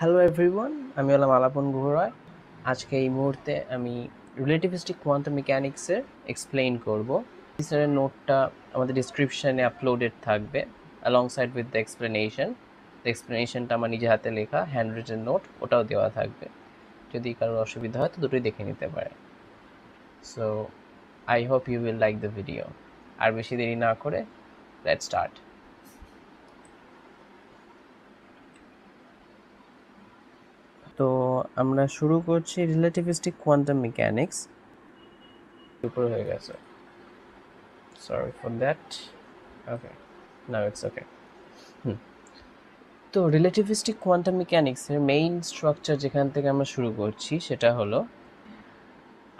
Hello everyone, আমি হলাম আলাপন গুহ রায়। আজকে এই মুহূর্তে আমি রিলেটিভিস্টিক কোয়ান্টাম মেকানিক্সের এক্সপ্লেইন করব। স্যারের নোটটা আমাদের ডিসক্রিপশানে আপলোডেড থাকবে অ্যালংসাইড উইথ দ্য এক্সপ্লেনেশন। এক্সপ্লেনেশনটা আমার নিজে হাতে লেখা হ্যান্ড রিটেন নোট, ওটাও দেওয়া থাকবে। যদি কারোর অসুবিধা হয় তো দুটোই দেখে নিতে পারে। So I hope you will like the video. আর বেশি দেরি না করে লেটস স্টার্ট। তো আমরা শুরু করছি রিলেটিভিস্টিক কোয়ান্টাম মেকানিক্স। উপরে হয়ে গেছে, sorry for that. Okay, now it's okay. তো রিলেটিভিস্টিক কোয়ান্টাম মেকানিক্সের মেইন স্ট্রাকচার যেখান থেকে আমরা শুরু করছি সেটা হলো,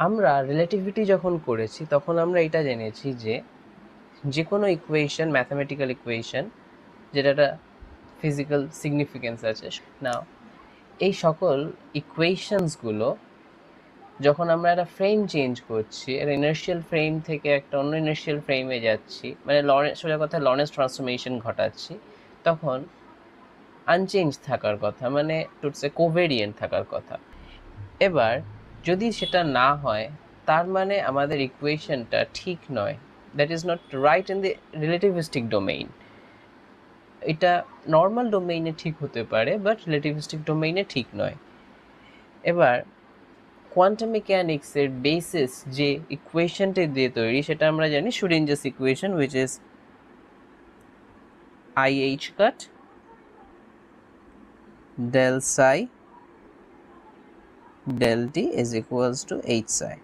আমরা রিলেটিভিটি যখন করেছি তখন আমরা এটা জেনেছি যে যে কোনো ইকুয়েশন, ম্যাথামেটিক্যাল ইকুয়েশন যেটা একটা ফিজিক্যাল সিগনিফিকেন্স আছে, নাও এই সকল ইকুয়েশনসগুলো যখন আমরা একটা ফ্রেম চেঞ্জ করছি, একটা ইনার্শিয়াল ফ্রেম থেকে একটা অন্য ইনার্শিয়াল ফ্রেমে যাচ্ছি, মানে সোজা কথা লরেন্স ট্রান্সফরমেশন ঘটাচ্ছি, তখন আনচেঞ্জ থাকার কথা, মানে টুটসে কোভেরিয়েন্ট থাকার কথা। এবার যদি সেটা না হয় তার মানে আমাদের ইকুয়েশনটা ঠিক নয়, that is not right in the relativistic domain. এটা নর্মাল ডোমেইনে ঠিক হতে পারে, বাট রিলেটিভিস্টিক ডোমেইনে ঠিক নয়। এবার কোয়ান্টাম মেকানিক্সের বেসিস যে ইকুয়েশনটা দিয়ে তৈরি সেটা আমরা জানি Schrödinger's equation, which is IH cut del psi del t is equals to H psi.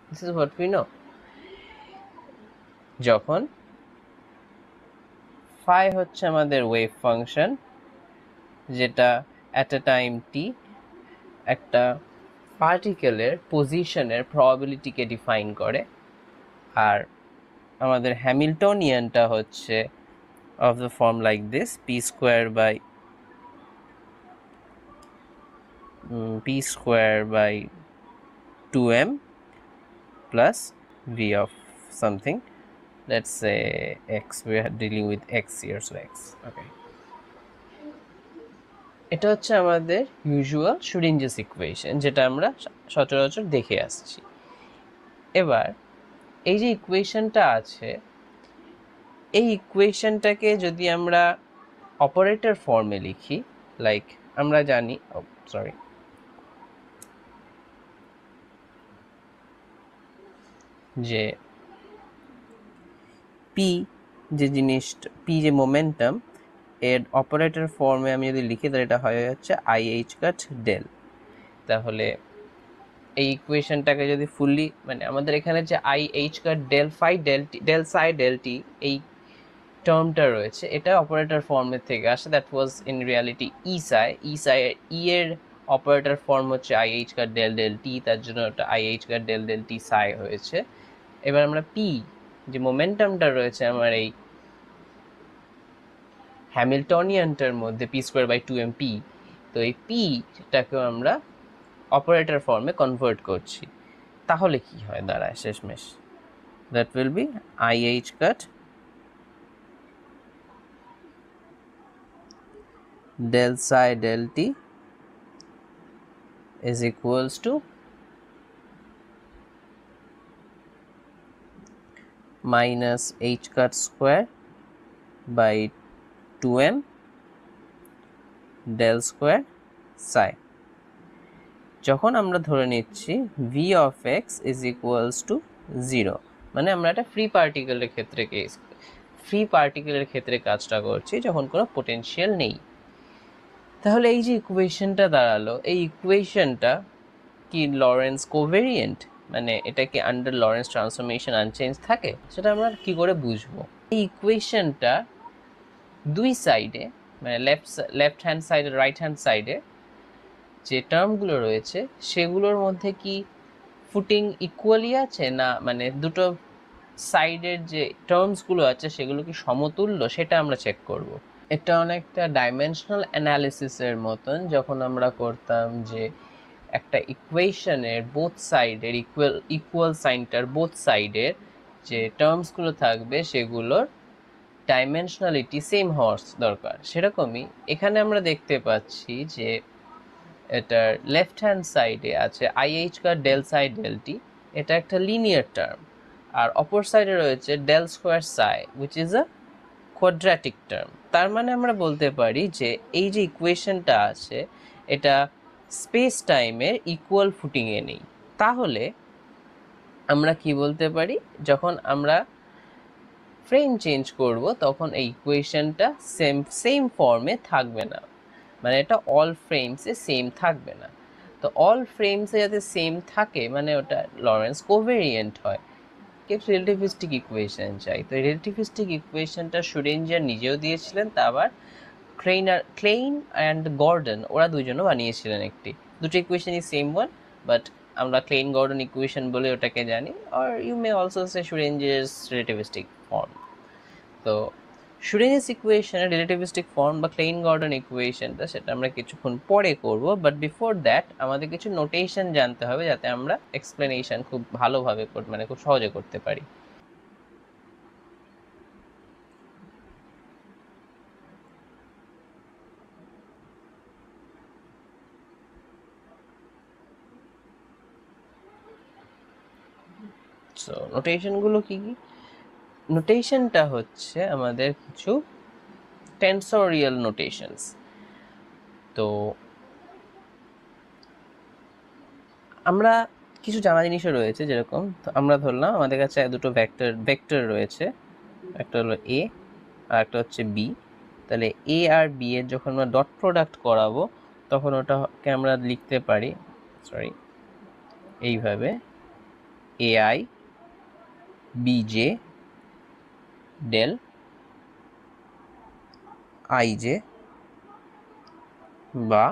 This is what we know. যখন phi হচ্ছে আমাদের ওয়েভ ফাংশন, যেটা অ্যাট এ টাইম t একটা পার্টিকেলের পজিশনের প্রবাবিলিটিকে ডিফাইন করে, আর আমাদের হ্যামিল্টনিয়ানটা হচ্ছে of the form like this, p square by 2m plus v of something, let's say x. We are dealing with x here, so x. Okay, এটা হচ্ছে আমাদের usual শুডিঞ্জাস equation, যেটা আমরা সচরাচর দেখে আসছি। এবার এই যে ইকুয়েশনটা আছে, এই ইকুয়েশনটাকে যদি আমরা অপারেটর ফর্মে লিখি, লাইক আমরা জানি, যে পি যে জিনিসটা, পি যে মোমেন্টাম, এর অপারেটর ফর্মে আমি যদি লিখি তাহলে এটা হয়ে যাচ্ছে IH কাট ডেল। তাহলে এই ইকুয়েশনটাকে যদি ফুললি, মানে আমাদের এখানে যে IH cut del phi del psi del t এই টার্মটা রয়েছে, এটা অপারেটর ফর্মের থেকে আসে। That was in reality E psi এর অপারেটর ফর্ম হচ্ছে IH cut del del t, তার জন্য ওটা IH cut del del t psi হয়েছে। এবার আমরা পি যে মোমেন্টামটা রয়েছে আমার এই হ্যামিল্টনিয়ানটার মধ্যে, P square by 2m P, তো এই পিটাকেও আমরা অপারেটর ফর্মে কনভার্ট করছি। তাহলে কি হয় দাঁড়ায় শেষমেশ, that will be IH cut del psi del t is equals to minus h cut square by 2m del square psi। যখন আমরা ধরে নিচ্ছি v of x is equals to 0, মানে আমরা একটা ফ্রি পার্টিকেলের ক্ষেত্রে কাজটা করছি যখন কোনো পোটেনশিয়াল নেই। তাহলে এই যে ইকুয়েশনটা দাঁড়ালো, এই ইকুয়েশনটা কি লরেন্স কোভেরিয়েন্ট, মানে এটা কি আন্ডার লরেন্স ট্রান্সফরমেশন আনচেঞ্জ থাকে, সেটা আমরা কি করে বুঝবো? এই ইকুয়েশনটা দুই সাইডে, মানে লেফট হ্যান্ড সাইডে, রাইট হ্যান্ড সাইডে যে টার্মগুলো রয়েছে সেগুলোর মধ্যে কি ফুটিং ইকুয়ালি আছে না, মানে দুটো সাইডের যে টার্মসগুলো আছে সেগুলো কি সমতুল্য, সেটা আমরা চেক করব। এটা অনেকটা ডাইমেনশনাল অ্যানালিসিসের মতন, যখন আমরা করতাম যে একটা ইকুয়েশনের বোথ সাইডের ইকুয়াল সাইনটার বোথ সাইডের যে টার্মসগুলো থাকবে সেগুলোর ডাইমেনশনালিটি সেম হওয়ার দরকার, সেরকমই এখানে আমরা দেখতে পাচ্ছি যে এটার লেফট হ্যান্ড সাইডে আছে IH cut del psi del t, এটা একটা লিনিয়ার টার্ম, আর অপর সাইডে রয়েছে del square psi which is a quadratic term. তার মানে আমরা বলতে পারি যে এই যে ইকুয়েশনটা আছে এটা স্পেস টাইমের ইকুয়াল ফুটিংয়ে নেই। তাহলে আমরা কি বলতে পারি, যখন আমরা ফ্রেম চেঞ্জ করব তখন এই ইকুয়েশনটা সেম ফর্মে থাকবে না, মানে এটা অল ফ্রেমসে সেম থাকবে না। তো অল ফ্রেমসে যাতে সেম থাকে মানে ওটা লরেন্স কোভেরিয়েন্ট হয়, রিলেটিভিস্টিক ইকুয়েশন চাই। তো রিলেটিভিস্টিক ইকুয়েশনটা শুরেঞ্জার নিজেও দিয়েছিলেন, তা আবার ক্লেইন অ্যান্ড গর্ডন ওরা দুজনও বানিয়েছিলেন একটি, দুটো ইকুয়েশনই সেম ওয়ান, বাট আমরা ক্লেইন গর্ডন ইকুয়েশন বলে ওটাকে জানি, আর you may also say Schrödinger's relativistic form. তো শুরেঞ্জার্স ইকুয়েশনের রিলেটিভিস্টিক ফর্ম বা ক্লেইন গর্ডন ইকুয়েশনটা সেটা আমরা কিছুক্ষণ পরে করব, বাট বিফোর দ্যাট আমাদের কিছু নোটেশন জানতে হবে যাতে আমরা এক্সপ্লেনেশন খুব ভালোভাবে মানে খুব সহজে করতে পারি। সো নোটেশনগুলো কি কি? নোটেশনটা হচ্ছে আমাদের কিছু টেন্সোরিয়াল নোটেশনস। তো আমরা কিছু জানা জিনিসও রয়েছে, যেরকম তো আমরা ধরলাম আমাদের কাছে দুটো ভেক্টর রয়েছে, একটা হলো এ আর একটা হচ্ছে বি। তাহলে এ আর বি এর যখন আমরা ডট প্রোডাক্ট করাবো তখন ওটাকে আমরা লিখতে পারি এইভাবে এআই বিজে ডেল আইজে, বা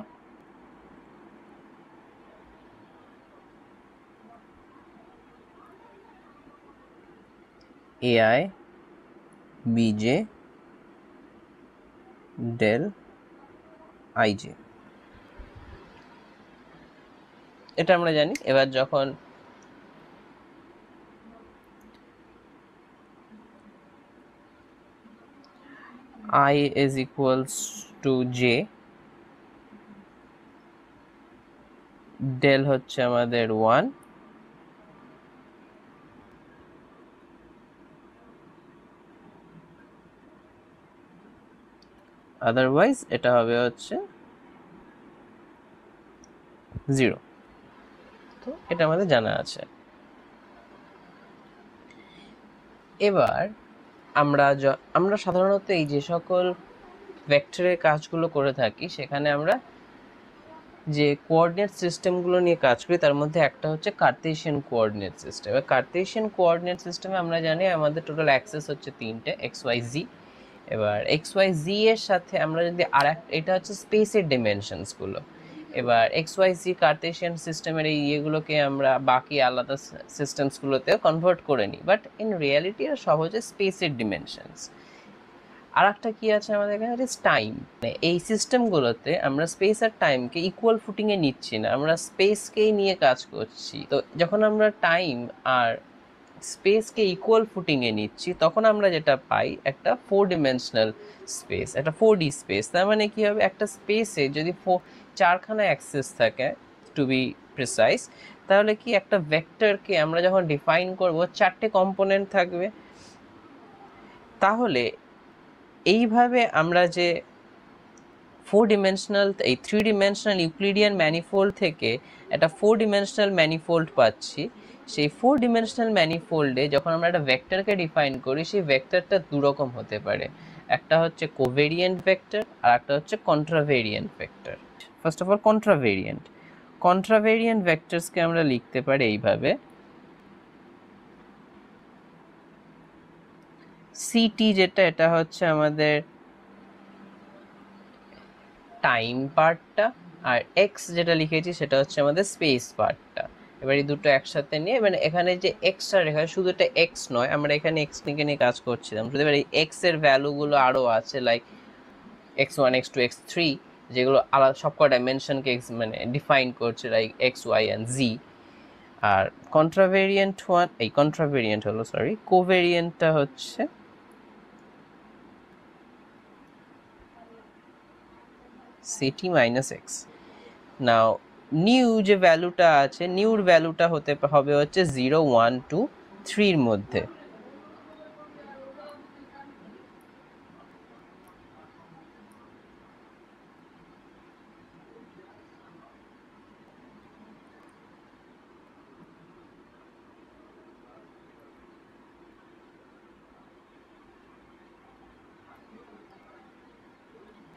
এআই বিজে ডেল আইজে, এটা আমরা জানি। এবার যখন I is equals to j, del হচ্ছে আমাদের 1, আদারওয়াইজ এটা হবে হচ্ছে 0। তো এটা আমাদের জানা আছে। এবার আমরা সাধারণত এই যে সকল ভেক্টরের কাজগুলো করে থাকি সেখানে আমরা যে কোঅর্ডিনেট সিস্টেমগুলো নিয়ে কাজ করি তার মধ্যে একটা হচ্ছে কার্তেশিয়ান কোঅর্ডিনেট সিস্টেম। এবার কার্তেশিয়ান কোঅর্ডিনেট সিস্টেমে আমরা জানি আমাদের টোটাল অ্যাক্সেস হচ্ছে 3টে, এক্স ওয়াই জি। এবার এক্স ওয়াই জি এর সাথে আমরা যদি এটা হচ্ছে স্পেসের ডিমেনশনসগুলো। এবার এক্স ওয়াই জি কার্তেশিয়ান সিস্টেমের এই ইয়েগুলোকে আমরা বাকি আলাদা সিস্টেমসগুলোতেও কনভার্ট করে নিই, বাট ইন রিয়ালিটি আর সব হচ্ছে স্পেসের ডিমেনশনস। আর একটা কি আছে আমাদের এখানে, টাইম। এই সিস্টেমগুলোতে আমরা স্পেস আর টাইমকে ইকুয়াল ফুটিংয়ে নিচ্ছি না, আমরা স্পেসকেই নিয়ে কাজ করছি। তো যখন আমরা টাইম আর স্পেসকে ইকুয়াল ফুটিংয়ে নিচ্ছি তখন আমরা যেটা পাই একটা 4 ডিমেনশনাল স্পেস, একটা 4D স্পেস। তার মানে কি হবে, একটা স্পেসে যদি 4খানা অ্যাক্সেস থাকে টু বি প্রিসাইজ, তাহলে কি একটা ভেক্টরকে আমরা যখন ডিফাইন করব 4টে কম্পোনেন্ট থাকবে। তাহলে এইভাবে আমরা যে 4 ডিমেনশনাল এই 3 ডিমেনশনাল ইউক্লিডিয়ান ম্যানিফোল্ড থেকে একটা 4 ডিমেনশনাল ম্যানিফোল্ড পাচ্ছি। সেই 4 ডিমেনশনাল ম্যানিফোল্ডে যখন আমরা একটা ভেক্টরকে ডিফাইন করি সেই ভেক্টরটা দুরকম হতে পারে, একটা হচ্ছে কোভেরিয়েন্ট ভেক্টর আর একটা হচ্ছে কন্ট্রাভেরিয়েন্ট ভেক্টর। ফার্স্ট অফ অল কন্ট্রাভেরিয়েন্ট ভেক্টরসকে আমরা লিখতে পারি এইভাবে, সিটি যেটা এটা হচ্ছে আমাদের টাইম পার্টটা, আর এক্স যেটা লিখেছি সেটা হচ্ছে আমাদের স্পেস পার্টটা। এবার এই দুটো একসাথে নিয়ে মানে এখানে যে এক্সটা রেখা শুধু এটা এক্স নয়, আমরা এখানে এক্স নিয়ে কাজ করছিলাম, শুধু এবার এই এক্স এর ভ্যালুগুলো আরও আছে, লাইক x1 x2 x3, যেগুলো আলাদা সবকটা ডাইমেনশনকে মানে ডিফাইন করছে, লাইক এক্স ওয়াই অ্যান্ড জি। আর কোভেরিয়েন্টটা হচ্ছে ct মাইনাস এক্স। নাও নিউ যে ভ্যালুটা আছে, নিউর ভ্যালুটা হতে হবে হচ্ছে 0 1 2 3 মধ্যে।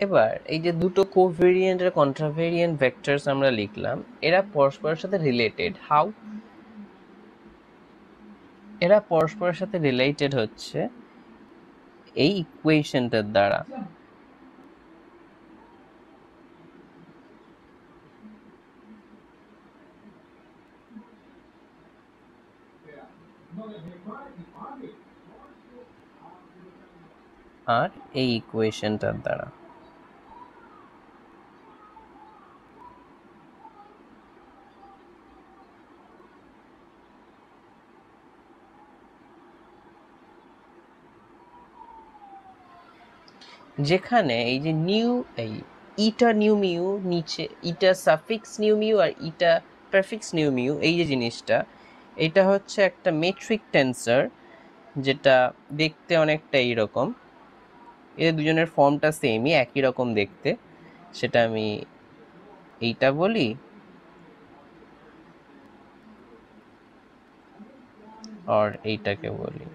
এবার এই যে দুটো কোভেরিয়েন্ট আর কন্ট্রাভেরিয়েন্ট ভেক্টরস আমরা লিখলাম, এরা পরস্পরের সাথে রিলেটেড। হাউ? এরা পরস্পরের সাথে রিলেটেড হচ্ছে এই ইকুয়েশনটার দ্বারা। আর এই ইকুয়েশনটার দ্বারা। যেখানে এই যে নিউ, এই ইটা নিউ মিউ, নিচে ইটা সাফিক্স নিউ মিউ আর ইটা প্রেফিক্স নিউ মিউ, এই যে জিনিসটা, এটা হচ্ছে একটা মেট্রিক টেন্সর, যেটা দেখতে অনেকটা এইরকম। এদের দুজনের ফর্মটা সেমই, একই রকম দেখতে। সেটা আমি এইটা বলি আর এইটাকে বলি।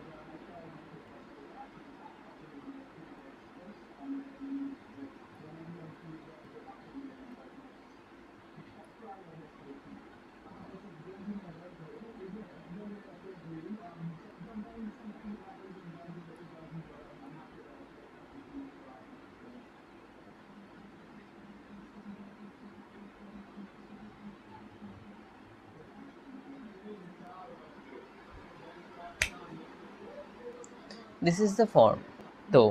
This is the form. তো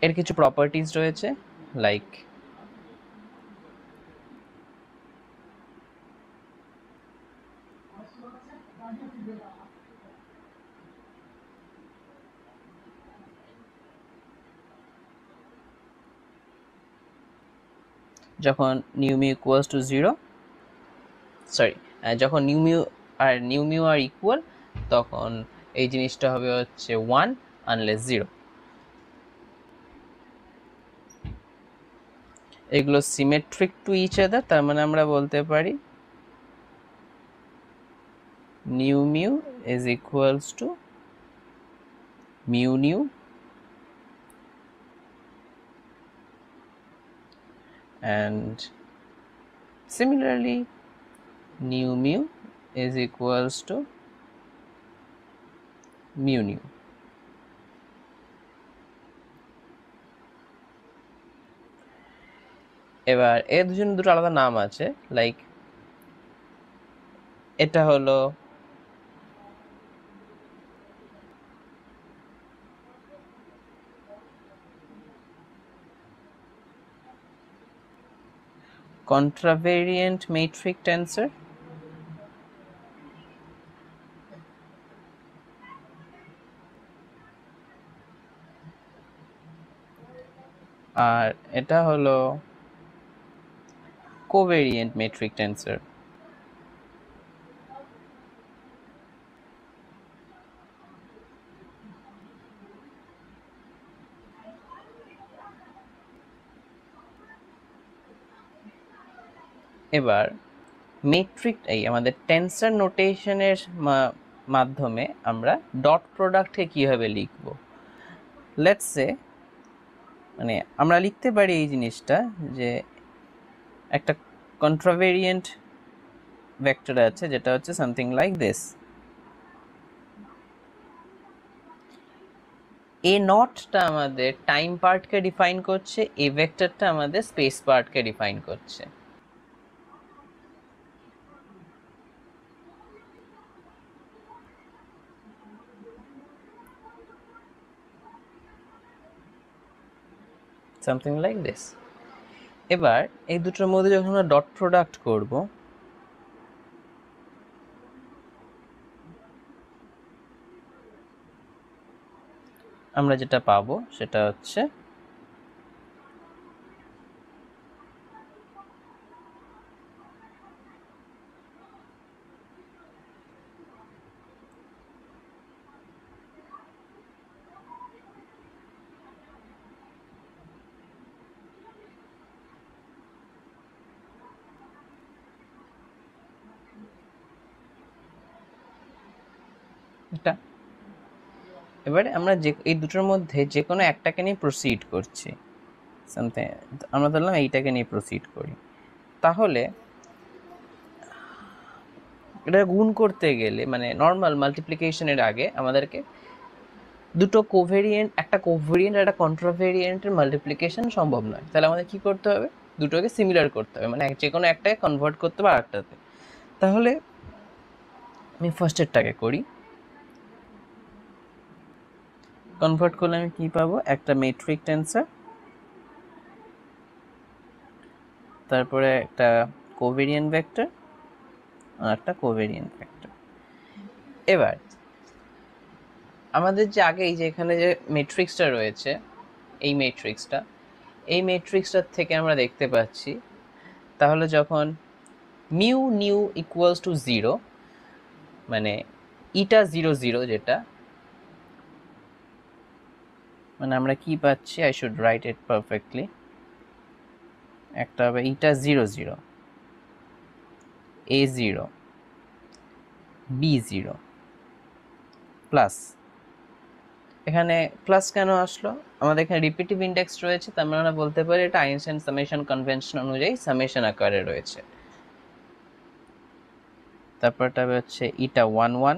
এর কিছু প্রপার্টিজ রয়েছে, লাইক যখন new mu equals to 0, sorry, যখন নিউ মিউ আর ইকুয়াল, তখন এই জিনিসটা হবে হচ্ছে 1 আনলেস 0। এগুলো সিমেট্রিক টু ইচ আদার, তার মানে আমরা বলতে পারি new mu is equals two mu new, and similarly new mu is equals to mu nu. এবার এর দুটো আলাদা নাম আছে, লাইক এটা হলো contravariant matrix tensor, আর এটা হলো covariant matrix tensor। এবার মেট্রিক, এই আমাদের টেন্সর নোটেশনের মাধ্যমে আমরা ডট প্রোডাক্টকে কিভাবে লিখব। লেটস সে, মানে আমরা লিখতে পারি এই জিনিসটা, যে একটা কন্ট্রাভেরিয়েন্ট ভেক্টর আছে যেটা হচ্ছে সামথিং লাইক দিস। এ নটটা আমাদের টাইম পার্টকে ডিফাইন করছে, এ ভেক্টরটা আমাদের স্পেস পার্টকে ডিফাইন করছে। Something like this. এবার এই দুটোর মধ্যে যখন আমরা ডট প্রোডাক্ট করব, আমরা যেটা পাবো সেটা হচ্ছে এবারে আমরা এই দুটোর মধ্যে যে কোনো একটাকে নিয়ে প্রসিড করছি, সামথিং আমরা ধরলাম এইটাকে নিয়ে প্রসিড করি, তাহলে এটা গুণ করতে গেলে মানে নর্মাল মাল্টিপ্লিকেশনের আগে আমাদেরকে দুটো কোভেরিয়েন্ট, একটা কোভেরিয়েন্ট আর একটা কন্ট্রাভেরিয়েন্টের মাল্টিপ্লিকেশন সম্ভব নয়। তাহলে আমাদের কি করতে হবে, দুটোকে সিমিলার করতে হবে, মানে যে কোনো একটাকে কনভার্ট করতে হবে আরেকটাতে। তাহলে আমি ফার্স্টেরটাকে করি, কনভার্ট করলে আমি কি পাবো, একটা মেট্রিক টেন্সর, তারপরে একটা কোভেরিয়েন্ট ভেক্টর আর একটা কোভেরিয়েন্ট ভেক্টর। এবার আমাদের যে আগে এই যে এখানে যে ম্যাট্রিক্সটা রয়েছে, এই ম্যাট্রিক্সটার থেকে আমরা দেখতে পাচ্ছি, তাহলে যখন মিউ নিউ ইকুয়ালস টু 0, মানে ইটা 0 0, যেটা মানে আমরা কি পাচ্ছি, I should write it perfectly, একটা হবে ইটা 0 0, a0 b0 প্লাস, এখানে প্লাস কেন আসলো, আমাদের এখানে রিপিটিভ ইন্ডেক্স রয়েছে, তার মানে আমরা বলতে পারি এটা আইনস্টাইন সামেশন কনভেনশন অনুযায়ী সামেশন আকারে রয়েছে। তারপরটা হচ্ছে ইটা 1 1,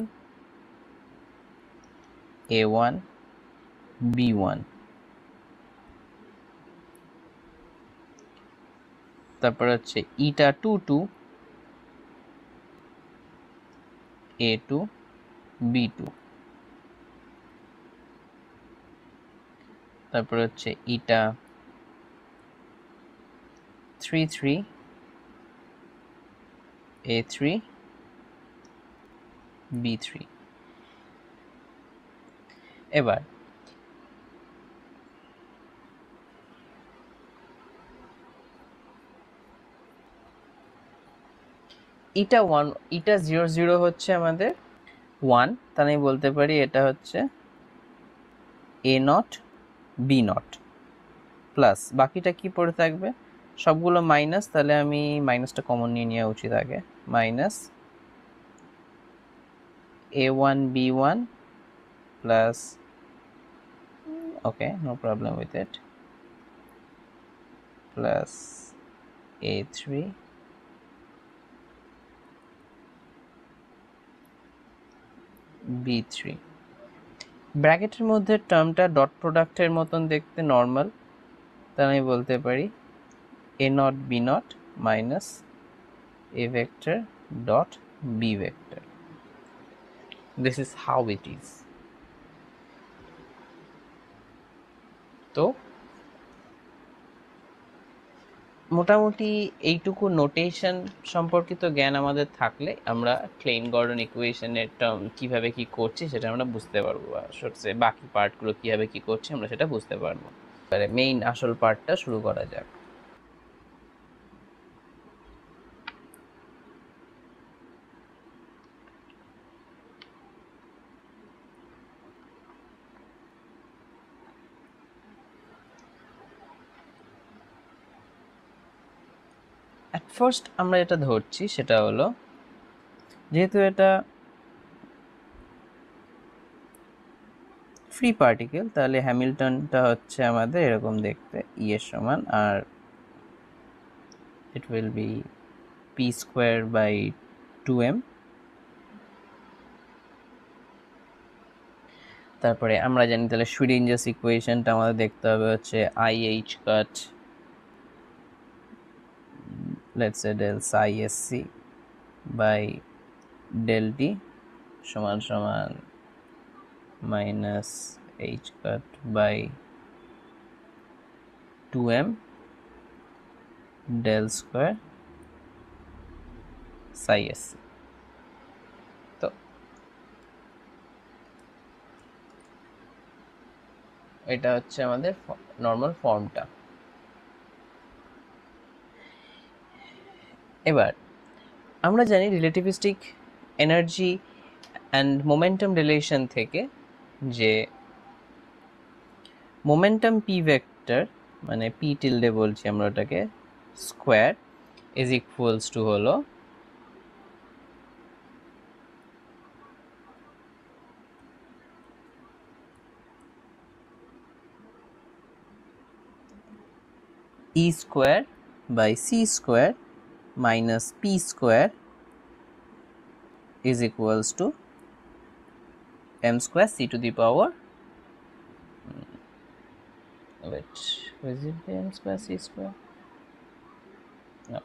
a1 b1, তারপর হচ্ছে ইটা 2 2, a2 b2, তারপর হচ্ছে ইটা 3 3, a3 b3। এবার ইটা 1 ইটা 0 0 হচ্ছে আমাদের 1, তাহলে আমি বলতে পারি এটা হচ্ছে a0 b0 প্লাস, বাকিটা কি পড়ে থাকবে, সবগুলো মাইনাস, তাহলে আমি মাইনাসটা কমন নিয়ে নেওয়া উচিত আগে, minus a1 b1 plus, okay no problem with it, plus a3 b3। ব্র্যাকেটের মধ্যে টার্মটা ডট প্রোডাক্টের মতন দেখতে নর্মাল, তাহলে আমি বলতে পারি a0 b0 minus a vector dot b vector. This is how it is. তো মোটামুটি এইটুকু নোটেশন সম্পর্কিত জ্ঞান আমাদের থাকলে আমরা ক্লেইন গর্ডন ইকুয়েশনের টার্ম কীভাবে কী করছি সেটা আমরা বুঝতে পারবো, বাকি পার্টগুলো কীভাবে কী করছি আমরা সেটা বুঝতে পারবো। এবারে মেইন আসল পার্টটা শুরু করা যাক। অ্যাট ফার্স্ট আমরা যেটা ধরছি সেটা হলো, যেহেতু এটা ফ্রি পার্টিকেল, তাহলে হ্যামিল্টনটা হচ্ছে আমাদের এরকম দেখতে, ই এর সমান, আর it will be p square by 2m। তারপরে আমরা জানি তাহলে শ্রোডিঞ্জার ইকুয়েশনটা আমাদের দেখতে হবে হচ্ছে IH cut let's say del psi sc by del t সমান সমান minus h cut by 2m del square psi sc। তো এটা হচ্ছে আমাদের নর্মাল ফর্মটা। এবার আমরা জানি relativistic energy and momentum relation থেকে যে মোমেন্টাম পি ভেক্টর, মানে পি টিলডে বলছি আমরা ওটাকে, স্কোয়ার ইজ ইকুয়ালস টু হলো e square by c square minus p square is equals to m square c to the power wait, is it the m square c square? No,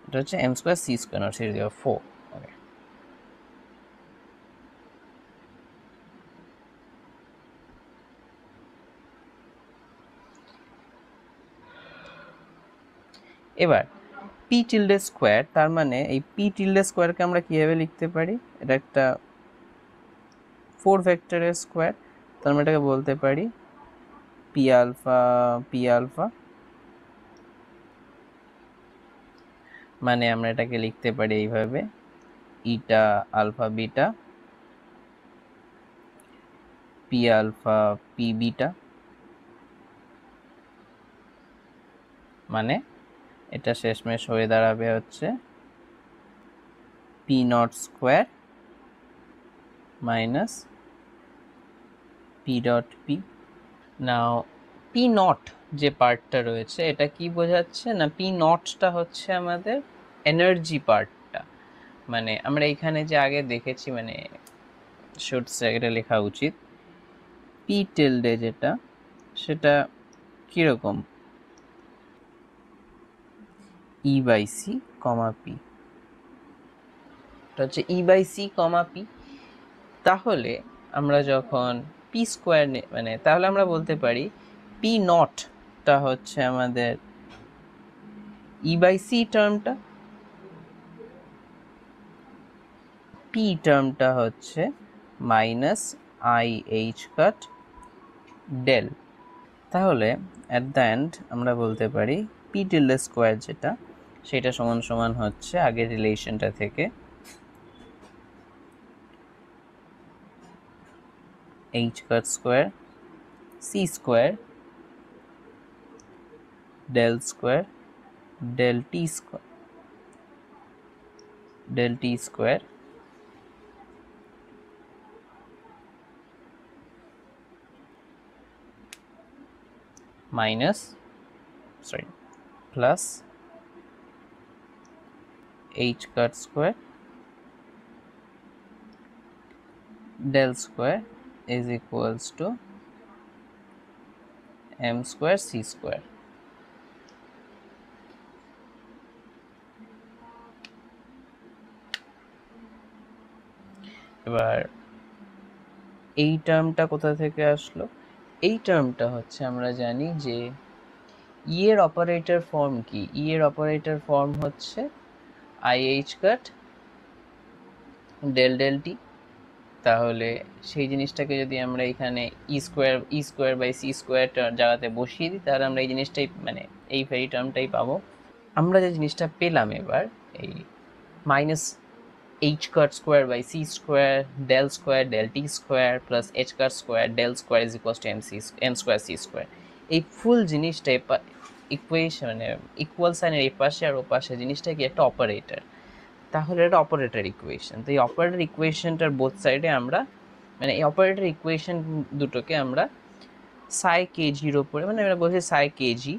এটা হচ্ছে m square c square, not c to the power 4. Okay. এবার P tilde square, তার মানে এই P tilde স্কোয়ারকে আমরা কীভাবে লিখতে পারি? এটা একটা 4 ভেক্টরের স্কোয়ার, তার আমরা এটাকে বলতে পারি পি আলফা, মানে আমরা এটাকে লিখতে পারি এইভাবে eta alpha beta p alpha p beta, মানে এটা শেষমেশ হয়ে দাঁড়াবে হচ্ছে p naught square minus p dot p. Now p naught যে পার্টটা রয়েছে এটা কি বোঝাচ্ছে না, পি নটটা হচ্ছে আমাদের এনার্জি পার্টটা, মানে আমরা এখানে যে আগে দেখেছি, মানে শুটস এটা লেখা উচিত পি টিল্ডে যেটা, সেটা কীরকম ই বাই সি কমা পি, এটা হচ্ছে ই বাই সি কমা পি। তাহলে আমরা যখন পি স্কোয়ার মানে তাহলে আমরা বলতে পারি পি নটটা হচ্ছে আমাদের ই বাই সি টার্মটা, পি টার্মটা হচ্ছে minus I H cut del. তাহলে অ্যাট দ্য এন্ড আমরা বলতে পারি পি টিল্ডে স্কোয়ার যেটা, সেটা সমান সমান হচ্ছে আগের রিলেশনটা থেকে H cut square C square del square del T square plus h cut square del square is equals to m square c square. এবার এই টার্মটা কোথা থেকে আসলো? এই টার্মটা হচ্ছে আমরা জানি যে ই এর অপারেটর ফর্ম কি, ই এর অপারেটর ফর্ম হচ্ছে I H cut del del T. তাহলে সেই জিনিসটাকে যদি আমরা এখানে E square by C square জায়গাতে বসিয়ে দিই, তাহলে আমরা এই জিনিসটাই মানে এই ভেরি টার্মটাই পাবো। আমরা যে জিনিসটা পেলাম এবার, এই minus h cut square by c square del t square plus h cut square del square is equals to m square c square। এই ফুল জিনিসটা ইকুয়েশন মানে ইকুয়াল সাইনের এই পাশে আর ও পাশে জিনিসটা কি একটা অপারেটর, তাহলে এটা অপারেটর ইকুয়েশন। তো এই অপারেটর ইকুয়েশনটার বোথ সাইডে আমরা মানে এই অপারেটর ইকুয়েশন দুটোকে আমরা সাই কেজির ওপরে, মানে আমরা বলছি সাই কেজি,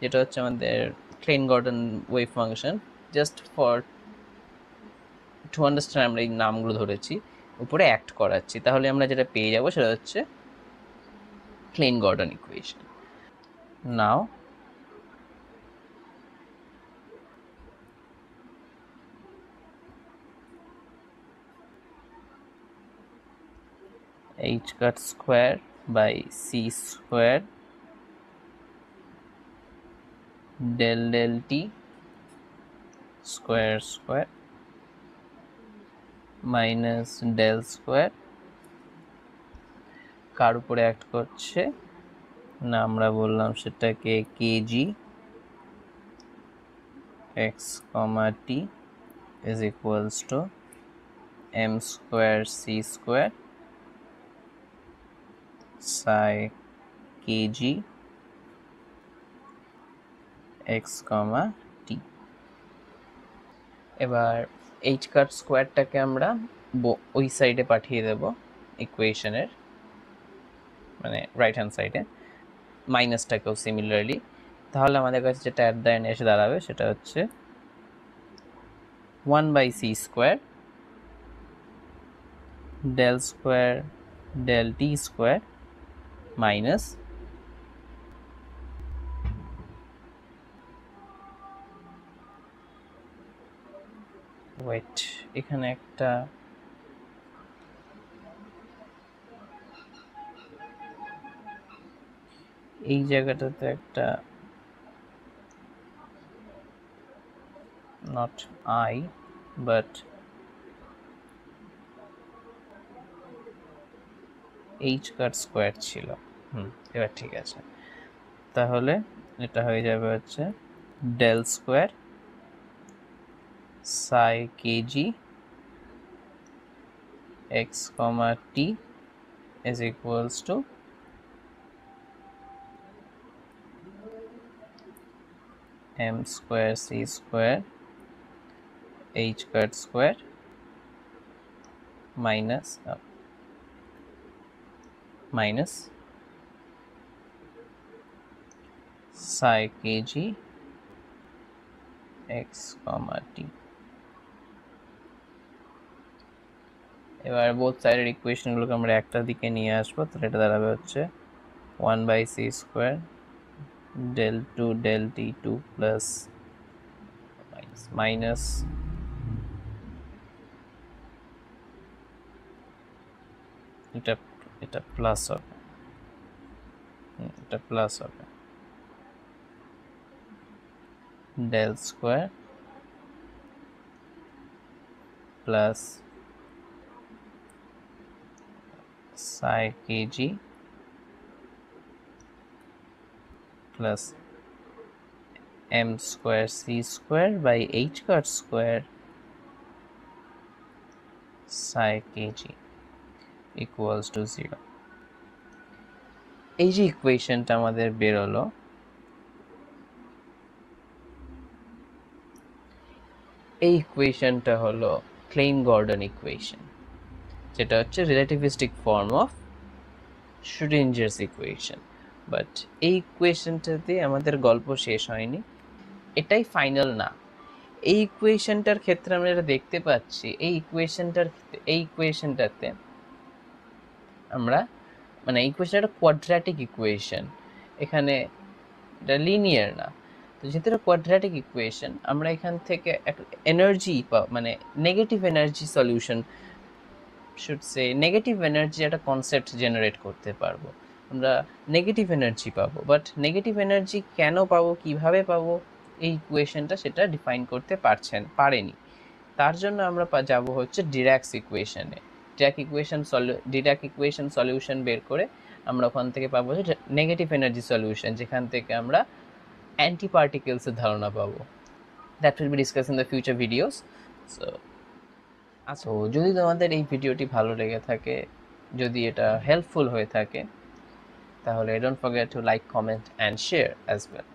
যেটা হচ্ছে আমাদের clan-Gordon wave function, just for to understand আমরা এই নামগুলো ধরেছি, উপরে অ্যাক্ট করাচ্ছি, তাহলে আমরা যেটা পেয়ে যাবো সেটা হচ্ছে clan-Gordon equation. Now h cut square by c square del del t square square minus del square কার উপরে অ্যাক্ট করছে না, আমরা বললাম সেটাকে KG x comma t is equals to m square C square psi KG x comma t. এবার H কাট স্কোয়ারটাকে আমরা ওই সাইডে পাঠিয়ে দেব ইকুয়েশনের, মানে রাইট হ্যান্ড সাইডে, মাইনাসটাকেও সিমিলারলি তাহলে আমাদের কাছে যেটা অ্যাট দ্য এন্ড এসে দাঁড়াবে সেটা হচ্ছে 1/c² del square del t square minus wait, এখানে একটা এই জায়গাটাতে একটা not I but h cut square ছিল। এবার ঠিক আছে, তাহলে এটা হয়ে যাবে হচ্ছে del square psi KG x comma t is equals to m square c square h cut square minus psi kg x comma t। এবার বোথ সাইডের ইকুয়েশনগুলোকে আমরা একটা দিকে নিয়ে আসবো, তাহলে এটা দাঁড়াবে হচ্ছে 1/c² del 2 del t2 plus minus এটা প্লাস হবে, এটা প্লাস হবে del square plus psi kg plus m square c square by h cut square psi kg equals to 0। এই যে ইকুয়েশনটা আমাদের বেরোলো, এই ইকুয়েশনটা হলো ক্লেইন গর্ডন ইকুয়েশন, যেটা হচ্ছে relativistic form of Schrödinger's equation. But এই ইকুয়েশনটাতে আমাদের গল্প শেষ হয়নি, এটাই ফাইনাল না। এই ইকুয়েশনটার ক্ষেত্রে আমরা এটা দেখতে পাচ্ছি, এই ইকুয়েশনটাতে আমরা মানে ইকুয়েশন একটা কোয়াড্রাটিক ইকুয়েশন, এখানে এটা লিনিয়ার না। তো যেহেতু এটা কোয়াড্রাটিক ইকুয়েশন, আমরা এখান থেকে এনার্জি মানে negative energy solution should say negative energy একটা কনসেপ্ট জেনারেট করতে পারবো, আমরা নেগেটিভ এনার্জি পাবো। বাট নেগেটিভ এনার্জি কেন পাবো, কিভাবে পাবো, এই ইকুয়েশনটা সেটা ডিফাইন করতে পারেনি। তার জন্য আমরা যাব হচ্ছে ডিরাক্স ইকুয়েশনে। ডিরাক ইকুয়েশন সলিউশন বের করে আমরা ওখান থেকে পাবো হচ্ছে নেগেটিভ এনার্জি সলিউশন, যেখান থেকে আমরা অ্যান্টি পার্টিকেলসের ধারণা পাবো। That will be discuss in the future videos. So আচ্ছা, যদি তোমাদের এই ভিডিওটি ভালো লেগে থাকে, যদি এটা হেল্পফুল হয়ে থাকে, তাহলে don't forget to like, comment and share as well.